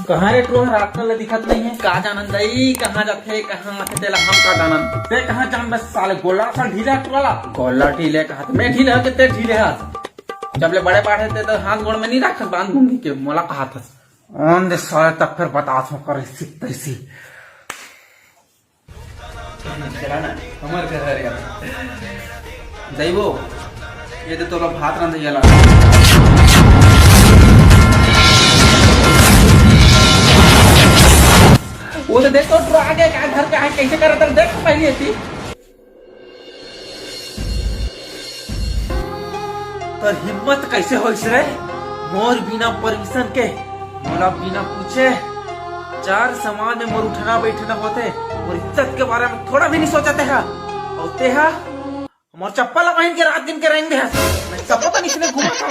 कहाँ रे तू रात में दिखत नहीं है। का जानन दई कहाँ जाथे कहाँ आथे तेला हम का जानन। ते कहाँ जान बस साले गोला सा ढीला टुवाला गोला ढीले कहा मैं ढीले हो के ते ढीले हाथ जब ले बड़े बाढ़े थे तो हाथ गोड़ में नहीं रख बांध दूंगी के मोला कहा था ऑन दे साले तक फिर बता सो करे सिकते सी चला ना हमार घर है यार दैवो ये तो लोग भात रंध जाला वो तो देखो तो आगे क्या घर का है कैसे कर रहा था देख पहले थी तो हिम्मत कैसे हो इस रे मोर बिना परमिशन के मोला बिना पूछे चार समाज में मोर उठना बैठना होते और इज्जत के बारे में थोड़ा भी नहीं सोचते है और ते है मोर चप्पल पहन के रात दिन के रहेंगे मैं चप्पल तो नहीं घूमा था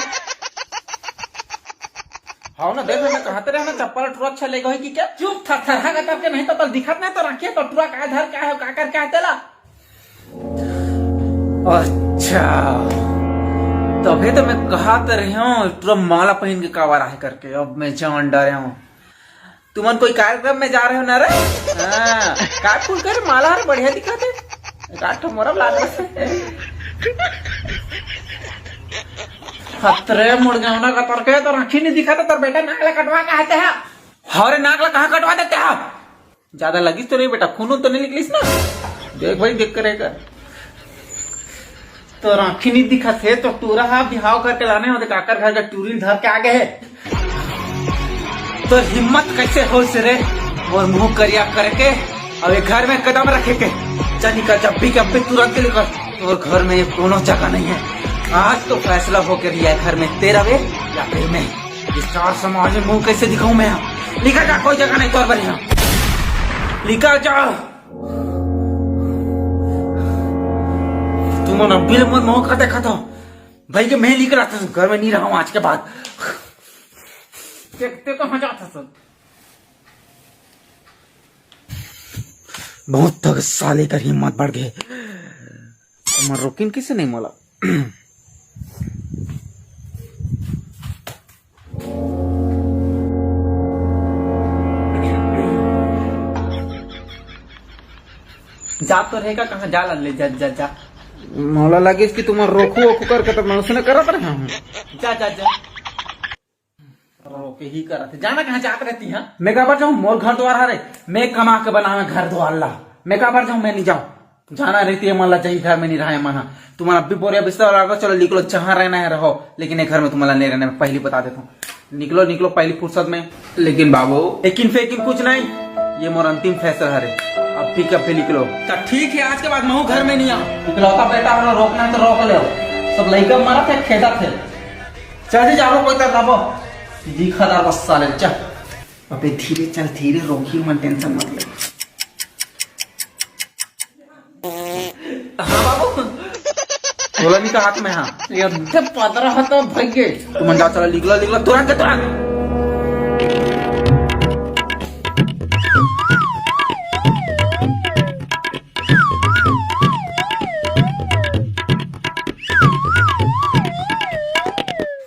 हाँ ना देख मैं कहते रहे ना चप्पल टुरा अच्छा लेगा है कि क्या चुप था थरहा का तब के नहीं तो पल दिखत नहीं तो रखिए तो टुरा का धर क्या है का कर क्या है तेला अच्छा तभी तो मैं कहते रही हूँ टुरा माला पहन के कावा रहा करके अब मैं जान डरे हूँ तुमन कोई कार्यक्रम में जा रहे हो ना रे हाँ का फूल कर माला रे बढ़िया दिखत है काट मोरा लाग खतरे मुर्गावना का तरके तो राखी नहीं दिखा था तर बेटा नागला कटवा के आते हैं हरे नागला कहाँ कटवा देते हैं ज्यादा लगिस तो नहीं बेटा खून तो नहीं निकलिस ना देख भाई देख करेगा तो राखी नहीं दिखा थे तो टूरा हा बिहाव करके लाने होते काकर घर का टूरिन धर के आगे है तो हिम्मत कैसे हो रे और मुंह करिया करके अब एक घर में कदम रखे के चली का जब भी तुरंत निकल और घर में कोनो जगह नहीं है आज तो फैसला होकर लिया है घर में तेरा वे या फिर मैं इस चार समाज में मुंह कैसे दिखाऊं मैं लिखा जा कोई जगह नहीं तोर बढ़िया लिखा जा तुम ना बिल मत मुंह का देखा था भाई कि मैं लिख रहा था घर में नहीं रहा हूं आज के बाद देखते कहां जाता सब बहुत तक साले का हिम्मत बढ़ गए मैं रोकिन किसे नहीं मोला जा तो रहेगा कहाँ जा ले जा जा जा मौला लगे कि तुम रोकू ओकू करके तो मैं उसने करा रहा हूँ जा जा जा रोके ही करा थे जाना कहाँ जात रहती है मैं कहा बार जाऊँ मोर घर द्वार हरे मैं कमा के बनावे घर द्वार ला मैं कहा बार जाऊँ मैं नहीं जाऊँ जाना रहती है मान चाहिए घर में नहीं रहा है माना तुम्हारा भी बोरिया बिस्तर लगा चलो निकलो जहाँ रहना है रहो लेकिन एक घर में तुम्हारा नहीं रहना मैं पहले बता देता हूँ निकलो निकलो पहली फुर्सत में लेकिन बाबू लेकिन फेकिन कुछ नहीं ये मोर अंतिम फैसला है अब भी कब निकलो ठीक है आज के बाद मैं घर में नहीं आऊँ इकलौता बेटा हो रोकना तो रोक ले सब लड़का मारा थे खेदा थे चल जाओ कोई तरह जाबो दिखा दार बस साले चल अबे धीरे चल धीरे रोकी मन टेंशन मत ले हाँ बाबू बोला नहीं का हाथ में हाँ ये पदरा हाथ तो भाग गए तुम जा चला निकलो निकलो तुरंत तुरंत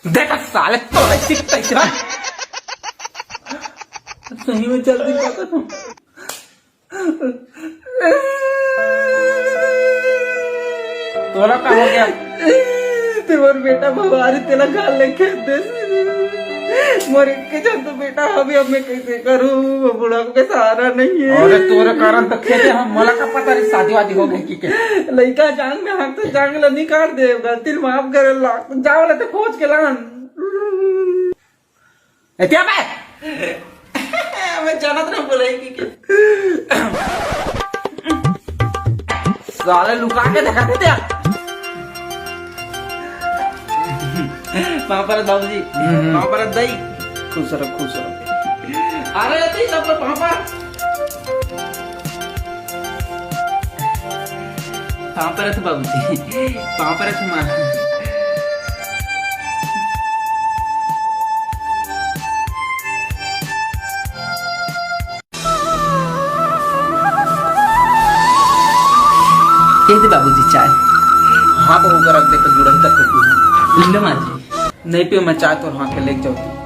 देखा साले तो ऐसे सही में जल्दी जाता तुम तोरा का हो गया तेवर बेटा भवारी तेला गाल लेके दे मोरे के चल तो बेटा अभी अब मैं कैसे करूं बुढ़ा को सहारा नहीं है अरे तोरे कारण तो खेते हम मला का पता नहीं शादी वादी हो गई की के लइका जान में हम तो जांग ला निकाल दे गलती माफ करे ला जाओ ले तो खोज के लान एतिया मैं जानत नहीं बोलेगी कि साले लुका के देखा थे वहां पर दाऊ जी वहां पर दई खुश रहो अरे अति सब वहां पर थे बाबू जी वहां पर थे मां बाबूजी चाय हाथ होकर रख देकर जुड़ा तक करती है माँ जी नहीं पियो मैं चाय तो हाँ के लेके जाऊती।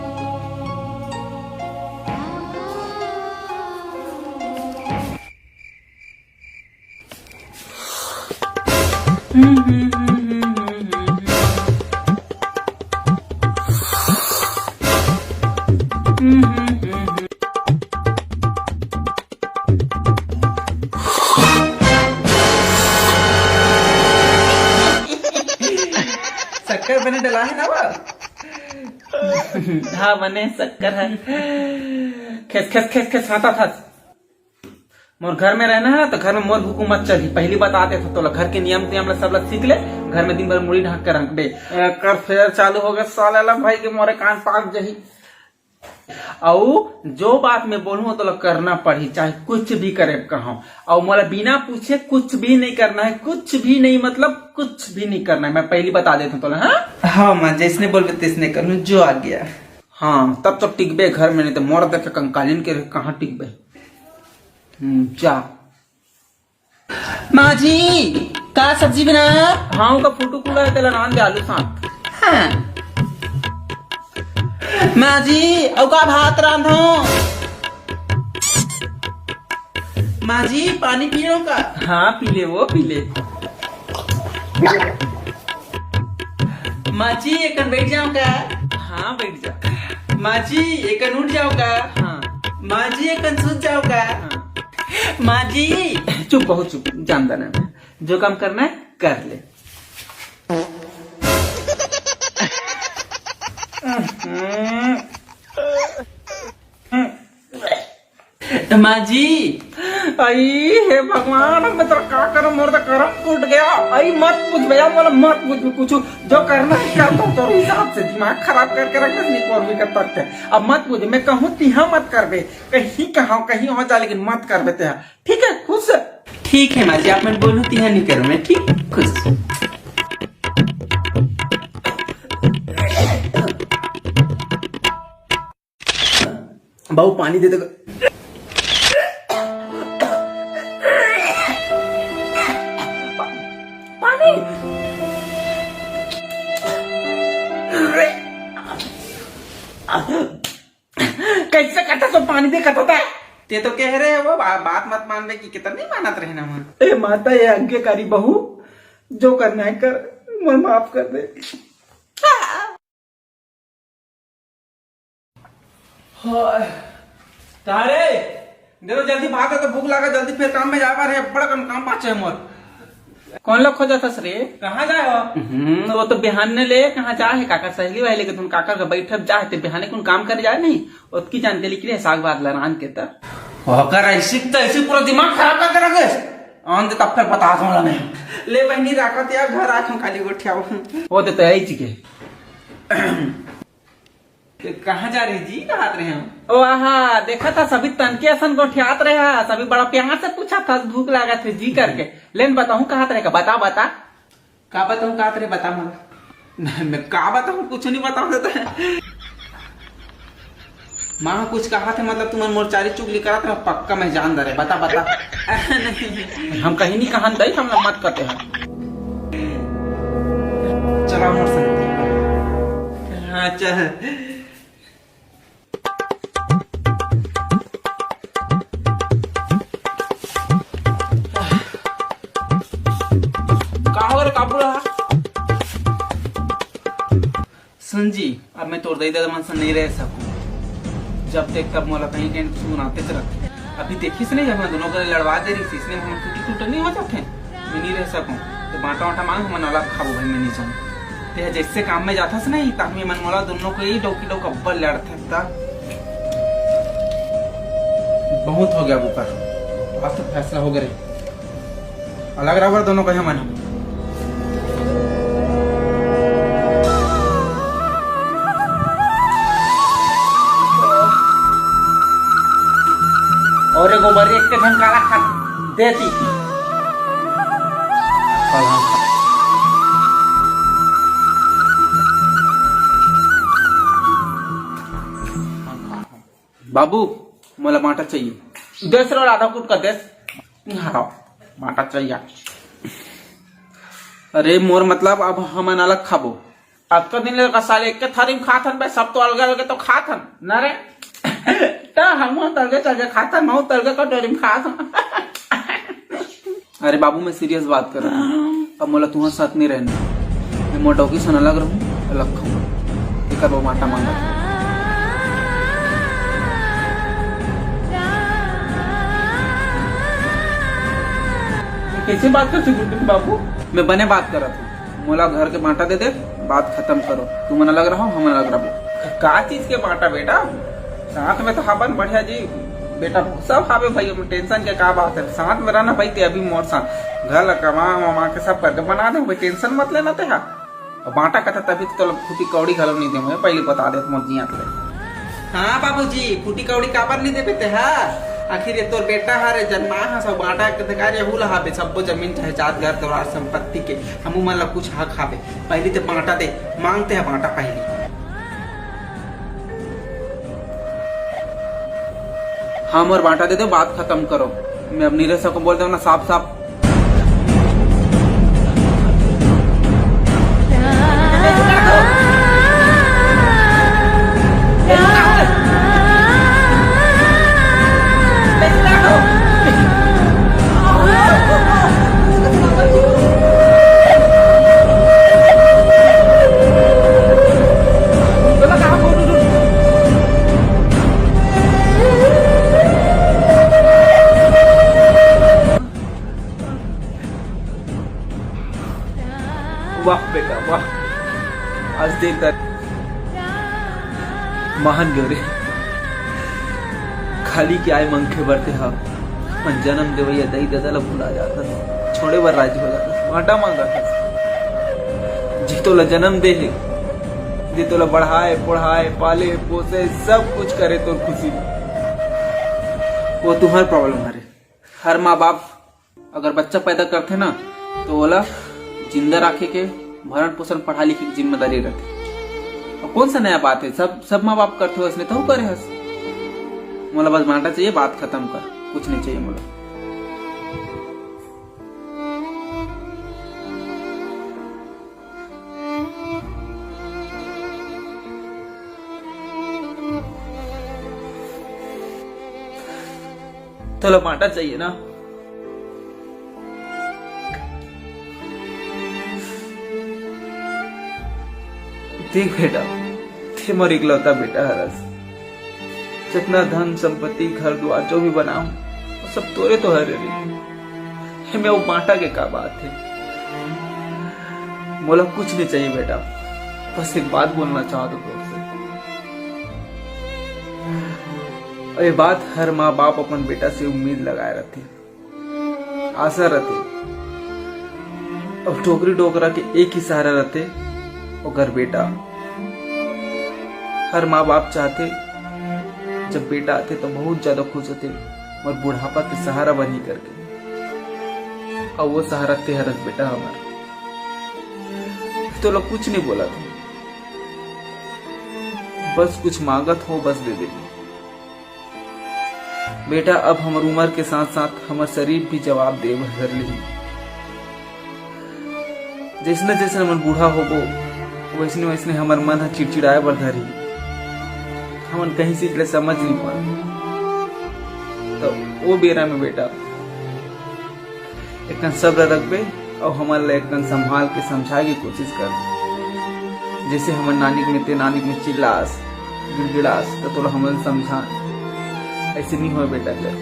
शक्कर मैंने डला है ना वो। हाँ मैंने शक्कर है। खेस खेस खेस खेस खाता था। मोर घर में रहना है ना तो घर में मोर भूकू मत चली। पहली बताते थे तो घर के नियम सब लोग सीख ले। घर में दिन भर मुड़ी ढक कर रख दे। कर फिर चालू हो गया साला भाई के मोरे कान पाक जही। और जो बात मैं बोलूँ तो करना पड़ी, चाहे कुछ भी करे कहा। और मोला बिना पूछे कुछ भी नहीं करना है, कुछ भी नहीं मतलब कुछ भी नहीं करना है। मैं पहली बता देता हूँ तो। हाँ माँ जैसने बोलबे तैसने कर जो आ गया। हाँ तब तो टिकबे घर में, नहीं तो मोर देख कंकालीन के कहाँ टिकबे। जा माँ जी का सब्जी बना। हाँ का फोटो खुला है तेला नान दे आलू साथ। हाँ माँ जी और का भात रांधो। माँ जी पानी पियो का। हाँ पी ले वो पी ले। माँ जी एक बैठ जाओ का। हाँ बैठ जा। माँ जी एक उठ जाओ का। हाँ माँ जी एक सूझ जाओ का। हाँ माँ जी चुप बहुत चुप, जानता नहीं जो काम करना है कर ले। माँ जी आई हे भगवान मैं तो का करूं, मोर तो करम फूट गया। आई मत पूछ भैया मोला मत पूछ कुछ, जो करना है कर दो तो हिसाब से। दिमाग खराब करके रखना नहीं और भी कर सकते। अब मत पूछ, मैं कहूँ तिहा मत करबे, कहीं कहा कहीं हो जा लेकिन मत करबे तिहा। ठीक है खुश। ठीक है माँ जी आप मैं बोलूँ तिहा नहीं करूँ मैं। ठीक खुश। बाबू पानी दे दो। पानी कैसे कटा तो पानी दे कटा था। ते तो कह रहे हो बात मत मान बे कि कितना नहीं मानत रहे ना मन। ए माता ये आज्ञा करी बहू, जो करना है कर, मन माफ कर दे। तारे देखो जल्दी भागो तो भूख लगा, जल्दी फिर काम में जा पा रहे। बड़ा काम पाचे है मोर। कौन लोग खोजा था रे? कहाँ जाए हो? वो तो बिहान ने ले कहाँ जा है काका सहेली वाले लेके तुम काका का बैठक जा है बिहाने कौन काम कर जाए नहीं उसकी जानकारी के लिए साग भात लरान के तर ऐसी पूरा दिमाग खराब कर रखे। आंध तब फिर बता दूंगा मैं। ले बहनी राकत या घर आखूं खाली गोठिया वो तो यही चीज कहाँ जा रही जी? कहाँ रहे हम? ओ आहा देखा था सभी तनके असन गोठियात रहे। सभी बड़ा प्यार से पूछा था भूख लगा थे जी करके। लेन बताऊं कहाँ रहेगा? बता बता का बताऊं कहाँ रहे बता मुझे। मैं का बताऊं कुछ नहीं बताऊं देता। माँ कुछ कहा थे मतलब तुम्हारे मोरचारी चुगली करा था पक्का मैं जान दे रहे। बता बता। नहीं हम कहीं नहीं कहा दई हम मत करते हैं। चला मोर से। हाँ चल सुन जी अब मैं तोड़ दई मन से नहीं रह सकूं। जब देख तब मोला कहीं कहीं सुनाते रखे। अभी देखी से नहीं जब मैं दोनों को लड़वा दे रही थी इसलिए हम टूटी नहीं हो जाते। मैं नहीं रह सकूं तो बांटा वाटा मांग मन अलग खाबो भाई मैं नहीं जाऊँ। जैसे काम में जाता नहीं तब मैं मन मोला दोनों को ही डोकी डोक अब्बल लड़ते था। बहुत हो गया बुकर, अब तो फैसला हो गया अलग रहा दोनों का मन। और एगो बड़ी एक ढंग काला खा देती बाबू मोला माटा चाहिए। देश रो आधा कुट का देश हारो माटा चाहिए। अरे मोर मतलब अब हम अलग खाबो आज का दिन लगा साले एक के थारी में खाथन बे सब तो अलग अलग तो खाथन ना रे ता हम तलगे चल खाथन मैं तलगे कटोरी में खाथन। अरे बाबू मैं सीरियस बात कर रहा हूँ, अब मोला तुम्हारे साथ नहीं रहना, मैं मोटो की सन अलग रहूँ अलग खाऊँ कि कर वो माटा मांगा। कैसे बात कर सकते बाबू? मैं बने बात कर रहा था, मोला घर के बांटा दे दे, बात खत्म करो। तू मन अलग रहो हम अलग रहो। का चीज के बांटा बेटा? साथ में तो हाबन बढ़िया जी बेटा सब हावे भाई, टेंशन के का बात है, साथ में रहना भाई। ते अभी मोर साथ घर कमा वमा के सब करके बना दे भाई, टेंशन मत लेना ते। और बांटा कथा तभी तो फूटी कौड़ी घलो नहीं दे, पहले बता दे मोर जिया ले। हाँ बाबूजी फूटी कौड़ी काबर नहीं दे बेटे है, आखिर ये तोर बेटा हरे जन्मा है सब बांटा के अधिकार ये हुला हाबे सबको जमीन चाहे जात घर द्वार संपत्ति के हमू मन ला कुछ हक हाबे। पहले तो बांटा दे, मांगते हैं बांटा पहले। हाँ मोर बांटा दे दो, बात खत्म करो। मैं अब नीरज को बोल दूँ ना साफ साफ। वाह बेटा वाह, आज देख कर महान गौरे खाली की आय मंखे बढ़ते हा मन जन्म देवैया दही ददला भुला जाता था, छोड़े बर राजी हो जाता, माटा मांगा था। जी तो ला जन्म दे है, जी तो ला बढ़ाए पढ़ाए पाले पोसे सब कुछ करे तो खुशी, वो तुम्हारी प्रॉब्लम है। हर माँ बाप अगर बच्चा पैदा करते ना तो बोला जिंदा रखे के भरण पोषण पढ़ा लिखे की जिम्मेदारी रहती। और कौन सा नया बात है, सब माँ बाप करते हो इसने तो करे हस। मोला बस बांटा चाहिए, बात खत्म कर, कुछ नहीं चाहिए मोला। तो बांटा चाहिए ना। देख बेटा थे मोर इकलौता बेटा हरस, जितना धन संपत्ति घर द्वार जो भी बनाऊं वो सब तोरे तो हरे रे। मैं वो बांटा के का बात है, मोला कुछ नहीं चाहिए बेटा, बस एक बात बोलना चाहता तो और ये बात हर माँ बाप अपन बेटा से उम्मीद लगाए रहते, आशा रहते, और टोकरी डोकरा के एक ही सहारा रहते अगर बेटा। हर माँ बाप चाहते जब बेटा आते तो बहुत ज्यादा खुश होते और बुढ़ापा के सहारा बनी करके, और वो सहारा थे हरस बेटा हमारा। तो लोग कुछ नहीं बोला था, बस कुछ मांगत हो बस दे दे बेटा। अब हमारी उम्र के साथ साथ हमारा शरीर भी जवाब दे भर ली, जैसे जैसे हमार बूढ़ा होबो वैसने वैसने हमार मन है चिड़चिड़ाए बर धरी, हमन कहीं चीज ले समझ नहीं पा। तो वो बेरा में बेटा एक सब्र रखबे और हमारे एक संभाल के समझाए की कोशिश कर। जैसे हमारे नानी में चिल्लास गिड़गिड़ास तो थोड़ा हमें समझा, ऐसे नहीं हो बेटा कर।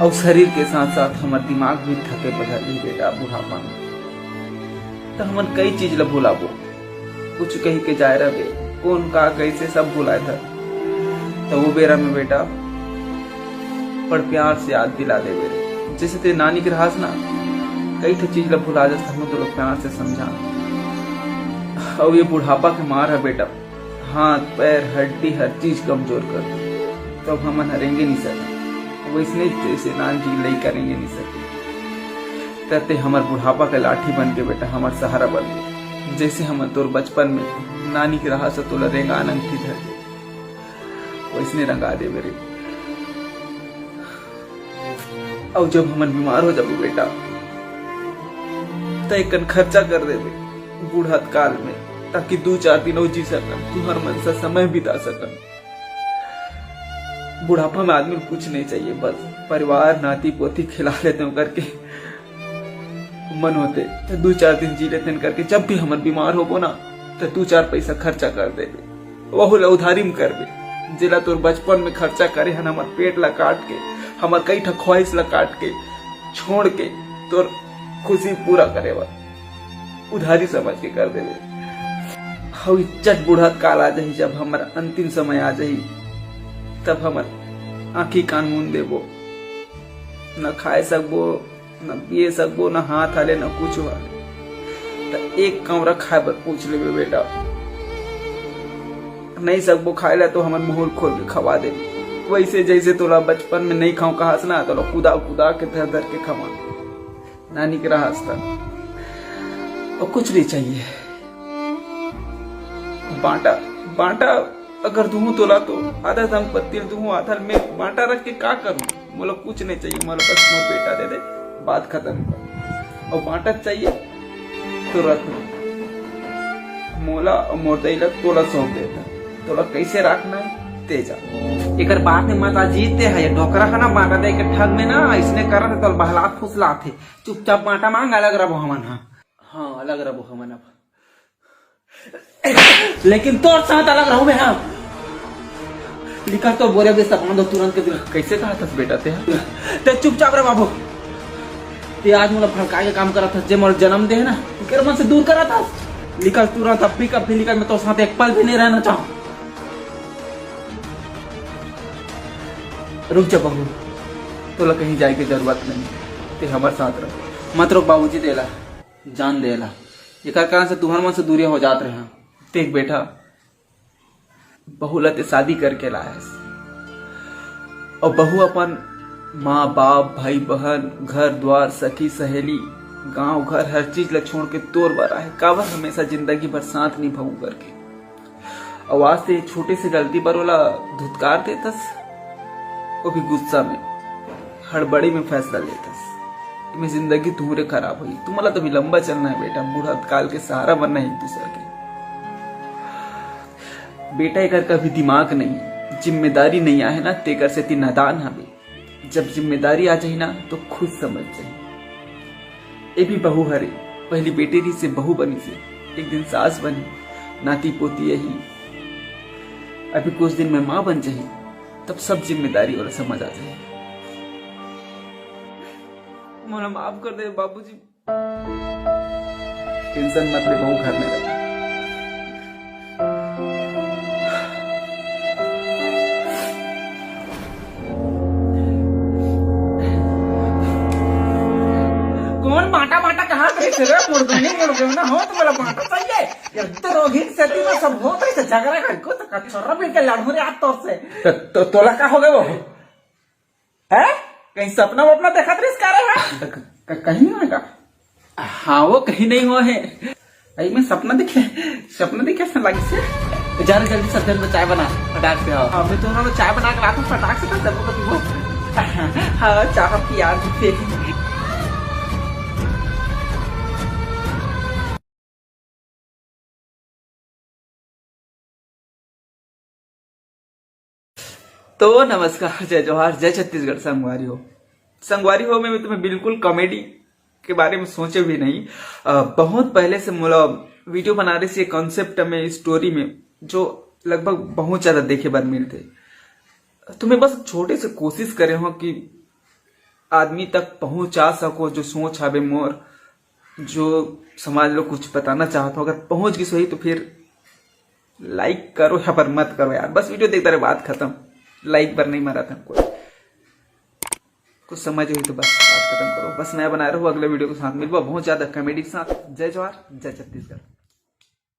और शरीर के साथ साथ हमारे दिमाग भी थके पधर ली बेटा बुढ़ापा में, तो हमन कई चीज ला भुलाबो, कुछ कही के जाए रहे कौन का कैसे सब भुलाए था। तो वो बेरा में बेटा पर प्यार से याद दिला दे बेरे, जैसे तेरे नानी के रहास ना कई ठे चीज ला भुला जाता, हम तो लोग प्यार से समझा। और ये बुढ़ापा के मार है बेटा, हाथ पैर हड्डी हर चीज कमजोर कर, तो हमन हरेंगे नहीं सके, वैसने जैसे नान जी लई करेंगे नहीं सके। कहते हमार बुढ़ापा का लाठी बन के बेटा हमार सहारा बन गए। जैसे हम तोर बचपन में नानी की राह से तोला रेंगा अंगठी धर दे वैसने रंगा दे मेरे। और जब हमन बीमार हो जाबो बेटा तो एक खर्चा कर दे बूढ़त काल में, ताकि 2-4 दिन और जी सकन, तुम्हार मन से समय बिता सकन। बुढ़ापा में आदमी को कुछ नहीं चाहिए, बस परिवार नाती पोती खिला लेते हैं करके मन होते तो 2-4 दिन जी लेते हैं करके। जब भी हमर बीमार होबो ना तो 2-4 पैसा खर्चा कर देबे, वहु ला उधारी में करबे, जिला तोर बचपन में खर्चा करे हन हमर पेट ला काट के, हमर कई ठा ख्वाहिश ला काट के छोड़ के तोर खुशी पूरा करे बा उधारी समझ के कर देबे। हव इज्जत बूढ़त काल आ जाही, जब हमारा अंतिम समय आ जाही, तब हमर आंखी कान मुन देबो, न खाए सकबो, न पिए सकबो, न हाथ हाले, न कुछ हाले। तो एक कमरा खाए पर पूछ लेबे बेटा, नहीं सकबो खाए ला तो हमर मुंह खोल के खवा दे, वैसे जैसे तोला बचपन में नहीं खाऊं कहास ना, तो कुदा कुदा के धर धर के खवा नानी के रहा था। और कुछ नहीं चाहिए, बांटा बांटा अगर दूं तोला तो आधा संपत्ति दूं, आधा में बांटा रख के का करूं। मोला कुछ नहीं चाहिए, मोला बस मोर बेटा दे दे, बात खत्म कर। और बांटा चाहिए तो रख मोला और मोर दैला तोला सौंप देता, तोला कैसे रखना है तेजा। एकर बात में माता जीते है, डोकरा है ना बांटा दे के ठग में ना इसने करा थे, तो बहलात फुसलात थे। चुपचाप बांटा मांग, अलग रहो हमन। हाँ अलग रहो हमन, अब लेकिन तोर साथ अलग रहो मैं। हाँ लिखा तो बोरे बेसा बांधो तुरंत के दिल। कैसे कहा था बेटा ते चुपचाप रहे बाबू, ते आज मोला भड़काए के काम करा था, जे मोर जन्म दे है ना तेरे मन से दूर करा था। लिखा तुरंत अब भी कभी लिखा, मैं तो साथ एक पल भी नहीं रहना चाहूं। रुक जा बहू, तो कहीं जाए की जरूरत नहीं, ते हमारे साथ रह। मत रुक बाबूजी, देला जान देला, एक कारण से तुम्हारे मन से दूरिया हो जात रहे। देख बेटा, बहू लते शादी करके लायस, और बहू अपन माँ बाप भाई बहन घर द्वार सखी सहेली गांव घर हर चीज ला छोड़ के तोर बरा है, काबर हमेशा जिंदगी भर साथ निभाऊ करके। आवाज से छोटे से गलती पर वाला धुतकार देतस, वो भी गुस्सा में हड़बड़ी में फैसला लेतस कि मैं जिंदगी तुम्हारे खराब हुई। तुम्हारा तो भी लंबा चलना है बेटा, बूढ़ा काल के सहारा बनना है एक दूसरे के। बेटा एकर कभी दिमाग नहीं, जिम्मेदारी नहीं आए ना तेकर से ती नादान हवे। जब जिम्मेदारी आ जाए ना तो खुद समझ जाए। ये भी बहू हरे, पहली बेटेरी से बहू बनी से एक दिन सास बनी, नाती पोती यही, अभी कुछ दिन में माँ बन जाए, तब सब जिम्मेदारी और समझ आ जाए। मोला माफ कर दे बाबूजी, टेंशन मत ले, बहू घर में रहे। कौन बांटा बांटा कहाँ करे रे, मुड़ गए ना हो तो मेरा बांटा चाहिए। तो रोहित सेती में सब हो गए, झगड़ा करको तो कचरा भी के लड़ू रे आज तौर से। तो तोला का हो गए वो है, कहीं सपना वपना देखा तो इसका रहा कहीं नहीं होगा। हाँ वो कहीं नहीं हुआ है, अरे मैं सपना दिखे सन लगी से। जा जल्दी सब जन चाय बना फटाक से। हाँ मैं तो चाय बना के लाता हूँ फटाक से, तब हाँ चाह की याद थे। तो नमस्कार, जय जवाहर, जय छत्तीसगढ़। संगवारी हो में तुम्हें बिल्कुल कॉमेडी के बारे में सोचे भी नहीं। बहुत पहले से मोला वीडियो बना रही से कॉन्सेप्ट में, स्टोरी में, जो लगभग बहुत ज्यादा देखे बार मिलते। तुम्हें बस छोटे से कोशिश करे हो कि आदमी तक पहुंचा सको जो सोच आवे मोर, जो समाज लोग कुछ बताना चाहता हो। अगर पहुंच गई सही तो फिर लाइक करो या पर मत करो यार, बस वीडियो देखता रहे, बात खत्म। लाइक पर नहीं मारा था कोई, कुछ समझ हुई तो बस बात खत्म करो। बस मैं बना रहा हूँ, अगले वीडियो के साथ मिलूंगा बहुत ज्यादा कॉमेडी के साथ। जय जवाहर, जय छत्तीसगढ़।